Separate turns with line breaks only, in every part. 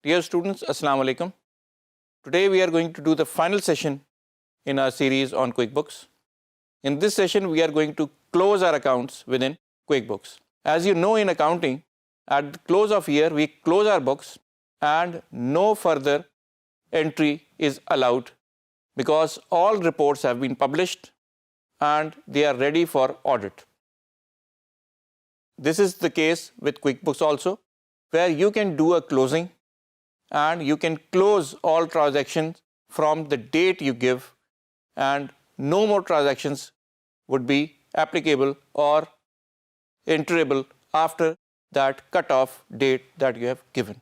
Dear students, Assalamu alaikum. Today we are going to do the final session in our series on QuickBooks. In this session, we are going to close our accounts within QuickBooks. As you know, in accounting, at the close of year, we close our books and no further entry is allowed because all reports have been published and they are ready for audit. This is the case with QuickBooks also, where you can do a closing and you can close all transactions from the date you give, and no more transactions would be applicable or enterable after that cut-off date that you have given.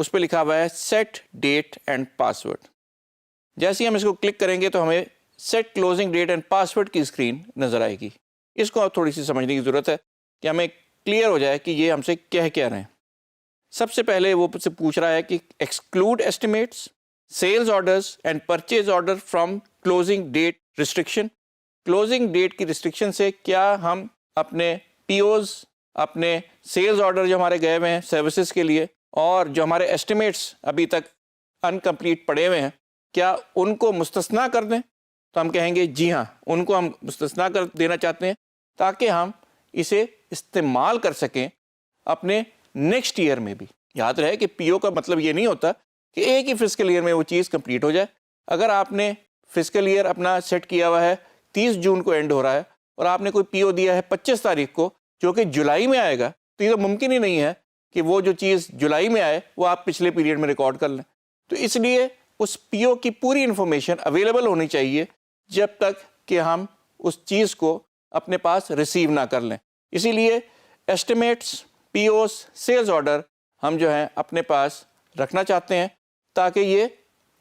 اس پہ لکھا ہوا ہے set date and password. جیسے ہی ہم اس کو click کریں گے تو ہمیں set closing date and password کی اسکرین نظر آئے گی. اس کو تھوڑی سی سمجھنے کی ضرورت ہے کہ ہمیں کلیئر ہو جائے کہ یہ ہم سے کہہ رہے ہیں. سب سے پہلے وہ سے پوچھ رہا ہے کہ exclude estimates sales orders and purchase order from closing date restriction. Closing date کی ریسٹرکشن سے کیا ہم اپنے پی اوز، اپنے سیلز آرڈر جو ہمارے گئے ہوئے ہیں سروسز کے لیے، اور جو ہمارے ایسٹیمیٹس ابھی تک انکمپلیٹ پڑے ہوئے ہیں، کیا ان کو مستثنا کر دیں؟ تو ہم کہیں گے جی ہاں، ان کو ہم مستثنا کر دینا چاہتے ہیں تاکہ ہم اسے استعمال کر سکیں اپنے نیکسٹ ایئر میں بھی. یاد رہے کہ پی او کا مطلب یہ نہیں ہوتا کہ ایک ہی فسکل ایئر میں وہ چیز کمپلیٹ ہو جائے. اگر آپ نے فسکل ایئر اپنا سیٹ کیا ہوا ہے 30 جون کو اینڈ ہو رہا ہے اور آپ نے کوئی پی او دیا ہے 25 تاریخ کو جو کہ جولائی میں آئے گا، تو یہ تو ممکن ہی نہیں ہے کہ وہ جو چیز جولائی میں آئے وہ آپ پچھلے پیریڈ میں ریکارڈ کر لیں. تو اس لیے اس پی او کی پوری انفارمیشن اویلیبل ہونی چاہیے جب تک کہ ہم اس چیز کو اپنے پاس ریسیو نہ کر لیں. اسی لیے estimates, P Os, sales order ہم جو ہیں اپنے پاس رکھنا چاہتے ہیں تاکہ یہ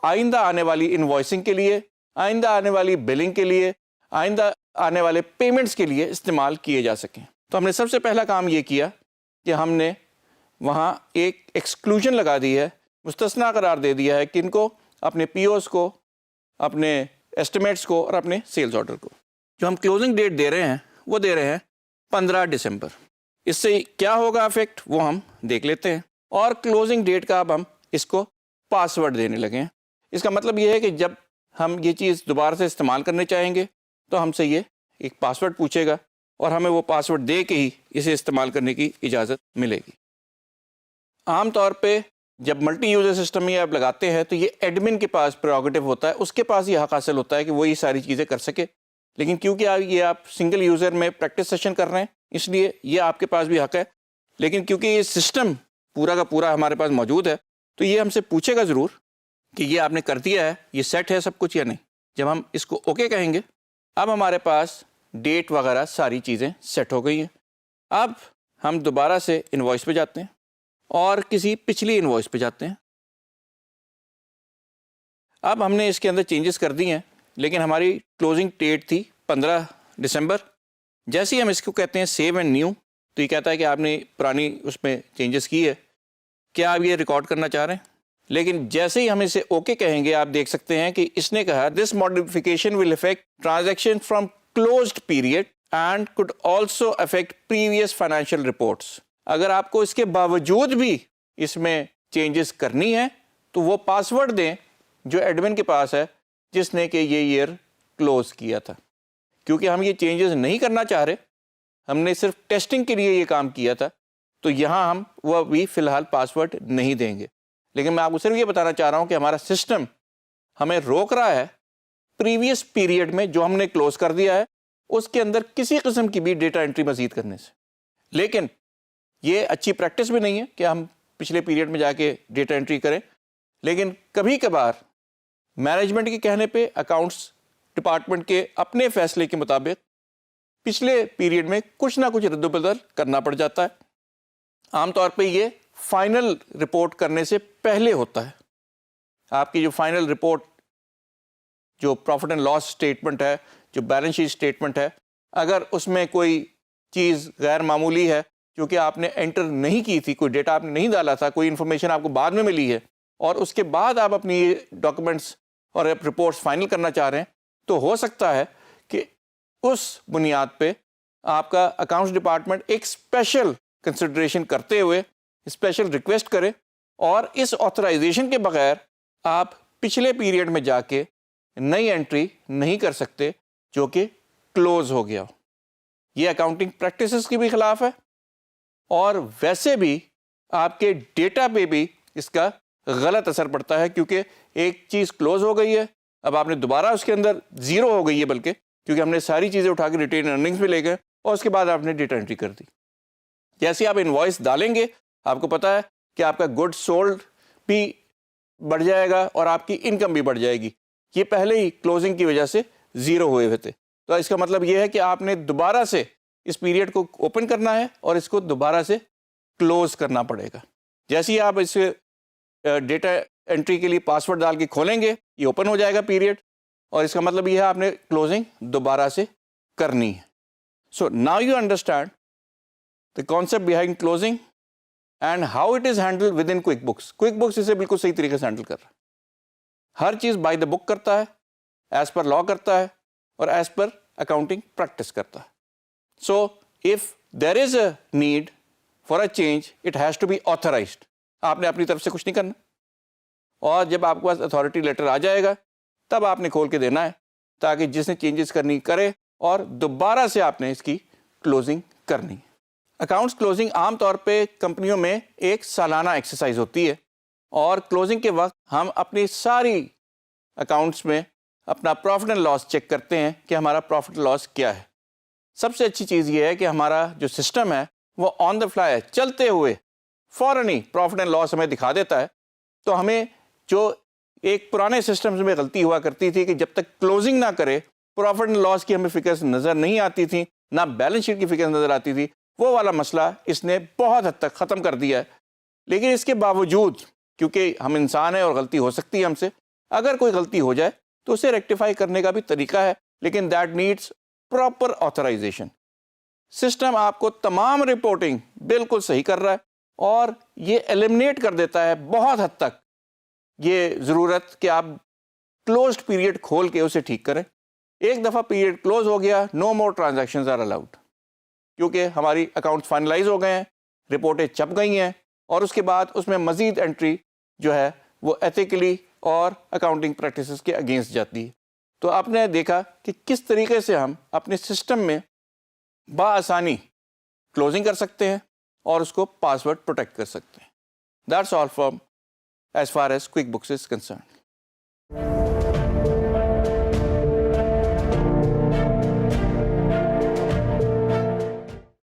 آئندہ آنے والی انوائسنگ کے لیے، آئندہ آنے والی بلنگ کے لیے، آئندہ آنے والے پیمنٹس کے لیے استعمال کیے جا سکیں. تو ہم نے سب سے پہلا کام یہ کیا کہ ہم نے وہاں ایک ایکسکلوژن لگا دی ہے، مستثنا قرار دے دیا ہے کن کو؟ اپنے پی اوز کو، اپنے ایسٹیمیٹس کو، اور اپنے سیلز آرڈر کو. جو ہم کلوزنگ ڈیٹ دے رہے ہیں وہ دے رہے ہیں 15 دسمبر. اس سے کیا ہوگا افیکٹ وہ ہم دیکھ لیتے ہیں. اور کلوزنگ ڈیٹ کا اب ہم اس کو پاسورڈ دینے لگے ہیں. اس کا مطلب یہ ہے کہ جب ہم یہ چیز دوبارہ سے استعمال کرنے چاہیں گے تو ہم سے یہ ایک پاسورڈ پوچھے گا اور ہمیں وہ پاسورڈ دے کے ہی اسے استعمال کرنے کی اجازت ملے گی. عام طور پہ جب ملٹی یوزر سسٹم یہ آپ لگاتے ہیں تو یہ ایڈمن کے پاس پریروگیٹو ہوتا ہے، اس کے پاس یہ حق حاصل ہوتا ہے کہ وہ یہ ساری چیزیں کر سکے. لیکن کیونکہ یہ آپ سنگل یوزر میں پریکٹس سیشن کر رہے ہیں اس لیے یہ آپ کے پاس بھی حق ہے. لیکن کیونکہ یہ سسٹم پورا کا پورا ہمارے پاس موجود ہے تو یہ ہم سے پوچھے گا ضرور کہ یہ آپ نے کر دیا ہے، یہ سیٹ ہے سب کچھ یا نہیں. جب ہم اس کو اوکے کہیں گے اب ہمارے پاس ڈیٹ وغیرہ ساری چیزیں سیٹ ہو گئی ہیں. اب ہم دوبارہ سے انوائس پہ جاتے ہیں اور کسی پچھلی انوائس پہ جاتے ہیں. اب ہم نے اس کے اندر چینجز کر دی ہیں لیکن ہماری کلوزنگ ڈیٹ تھی 15 دسمبر. جیسے ہی ہم اس کو کہتے ہیں سیو اینڈ نیو تو یہ کہتا ہے کہ آپ نے پرانی اس میں چینجز کی ہے، کیا آپ یہ ریکارڈ کرنا چاہ رہے ہیں؟ لیکن جیسے ہی ہم اسے اوکے کہیں گے آپ دیکھ سکتے ہیں کہ اس نے کہا this modification will affect transaction from closed period and could also affect previous financial reports. اگر آپ کو اس کے باوجود بھی اس میں چینجز کرنی ہے تو وہ پاسورڈ دیں جو ایڈمن کے پاس ہے جس نے کہ یہ ایئر کلوز کیا تھا. کیونکہ ہم یہ چینجز نہیں کرنا چاہ رہے، ہم نے صرف ٹیسٹنگ کے لیے یہ کام کیا تھا، تو یہاں ہم وہ ابھی فی الحال پاسورڈ نہیں دیں گے. لیکن میں آپ کو صرف یہ بتانا چاہ رہا ہوں کہ ہمارا سسٹم ہمیں روک رہا ہے پریویس پیریڈ میں جو ہم نے کلوز کر دیا ہے اس کے اندر کسی قسم کی بھی ڈیٹا انٹری مزید کرنے سے. لیکن یہ اچھی پریکٹس بھی نہیں ہے کہ ہم پچھلے پیریڈ میں جا کے ڈیٹا انٹری کریں. لیکن کبھی کبھار مینجمنٹ کے کہنے پہ، اکاؤنٹس ڈپارٹمنٹ کے اپنے فیصلے کے مطابق پچھلے پیریڈ میں کچھ نہ کچھ رد و بدل کرنا پڑ جاتا ہے. عام طور پہ یہ فائنل رپورٹ کرنے سے پہلے ہوتا ہے. آپ کی جو فائنل رپورٹ، جو پروفٹ اینڈ لاس اسٹیٹمنٹ ہے، جو بیلنس شیٹ اسٹیٹمنٹ ہے، اگر اس میں کوئی چیز غیر معمولی ہے کیونکہ آپ نے انٹر نہیں کی تھی، کوئی ڈیٹا آپ نے نہیں ڈالا تھا، کوئی انفارمیشن آپ کو بعد میں ملی ہے اور اس کے بعد آپ اپنی ڈاکومنٹس اور رپورٹس فائنل کرنا چاہ رہے ہیں، تو ہو سکتا ہے کہ اس بنیاد پہ آپ کا اکاؤنٹس ڈپارٹمنٹ ایک اسپیشل کنسیڈریشن کرتے ہوئے اسپیشل ریکویسٹ کرے اور اس آتھرائزیشن کے بغیر آپ پچھلے پیریڈ میں جا کے نئی انٹری نہیں کر سکتے جو کہ کلوز ہو گیا ہو. یہ اکاؤنٹنگ پریکٹسز کی بھی خلاف ہے اور ویسے بھی آپ کے ڈیٹا پہ بھی اس کا غلط اثر پڑتا ہے کیونکہ ایک چیز کلوز ہو گئی ہے، اب آپ نے دوبارہ اس کے اندر زیرو ہو گئی ہے بلکہ، کیونکہ ہم نے ساری چیزیں اٹھا کے ریٹین ارننگز میں لے گئے اور اس کے بعد آپ نے ڈیٹا انٹری کر دی. جیسے آپ انوائس ڈالیں گے آپ کو پتا ہے کہ آپ کا گڈ سولڈ بھی بڑھ جائے گا اور آپ کی انکم بھی بڑھ جائے گی. یہ پہلے ہی کلوزنگ کی وجہ سے زیرو ہوئے ہوئے تھے. تو اس کا مطلب یہ ہے کہ آپ نے دوبارہ سے اس پیریڈ کو اوپن کرنا ہے اور اس کو دوبارہ سے کلوز کرنا پڑے گا. جیسے ہی آپ اس ڈیٹا انٹری کے لیے پاسورڈ ڈال کے کھولیں گے, یہ اوپن ہو جائے گا پیریڈ, اور اس کا مطلب یہ ہے آپ نے کلوزنگ دوبارہ سے کرنی ہے. So now you understand the concept behind closing and how it is handled within QuickBooks. QuickBooks اسے بالکل صحیح طریقے سے ہینڈل کر رہا ہے. ہر چیز بائی دا بک کرتا ہے, ایز پر لا کرتا ہے, اور ایز پر اکاؤنٹنگ پریکٹس کرتا ہے. So if there is a need for a change it has to be authorised. آپ نے اپنی طرف سے کچھ نہیں کرنا, اور جب آپ کے پاس اتھارٹی لیٹر آ جائے گا تب آپ نے کھول کے دینا ہے, تاکہ جس نے چینجز کرنی کرے, اور دوبارہ سے آپ نے اس کی کلوزنگ کرنی. اکاؤنٹس کلوزنگ عام طور پہ کمپنیوں میں ایک سالانہ ایکسرسائز ہوتی ہے, اور کلوزنگ کے وقت ہم اپنی ساری اکاؤنٹس میں اپنا پروفٹ اینڈ لاس چیک کرتے ہیں کہ ہمارا پروفٹ لاس کیا ہے. سب سے اچھی چیز یہ ہے کہ ہمارا جو سسٹم ہے وہ آن دا فلائی ہے, چلتے ہوئے فوراً ہی پروفٹ اینڈ لاس ہمیں دکھا دیتا ہے. تو ہمیں جو ایک پرانے سسٹمز میں غلطی ہوا کرتی تھی کہ جب تک کلوزنگ نہ کرے پروفٹ اینڈ لاس کی ہمیں فگرز نظر نہیں آتی تھیں, نہ بیلنس شیٹ کی فگرز نظر آتی تھی, وہ والا مسئلہ اس نے بہت حد تک ختم کر دیا ہے. لیکن اس کے باوجود, کیونکہ ہم انسان ہیں اور غلطی ہو سکتی ہے ہم سے, اگر کوئی غلطی ہو جائے تو اسے ریکٹیفائی کرنے کا بھی طریقہ ہے, لیکن that needs proper authorisation. System آپ کو تمام رپورٹنگ بالکل صحیح کر رہا ہے, اور یہ ایلیمنیٹ کر دیتا ہے بہت حد تک یہ ضرورت کہ آپ کلوزڈ پیریڈ کھول کے اسے ٹھیک کریں. ایک دفعہ پیریڈ کلوز ہو گیا, نو مور ٹرانزیکشنز آر الاؤڈ, کیونکہ ہماری اکاؤنٹ فائنلائز ہو گئے ہیں, رپورٹیں چھپ گئی ہیں, اور اس کے بعد اس میں مزید انٹری جو ہے وہ ایتھیکلی اور اکاؤنٹنگ پریکٹسز کے اگینسٹ جاتی ہے. تو آپ نے دیکھا کہ کس طریقے سے ہم اپنے سسٹم میں بآسانی کلوزنگ کر سکتے ہیں اور اس کو پاسورڈ پروٹیکٹ کر سکتے ہیں. That's all from as far as QuickBooks is concerned.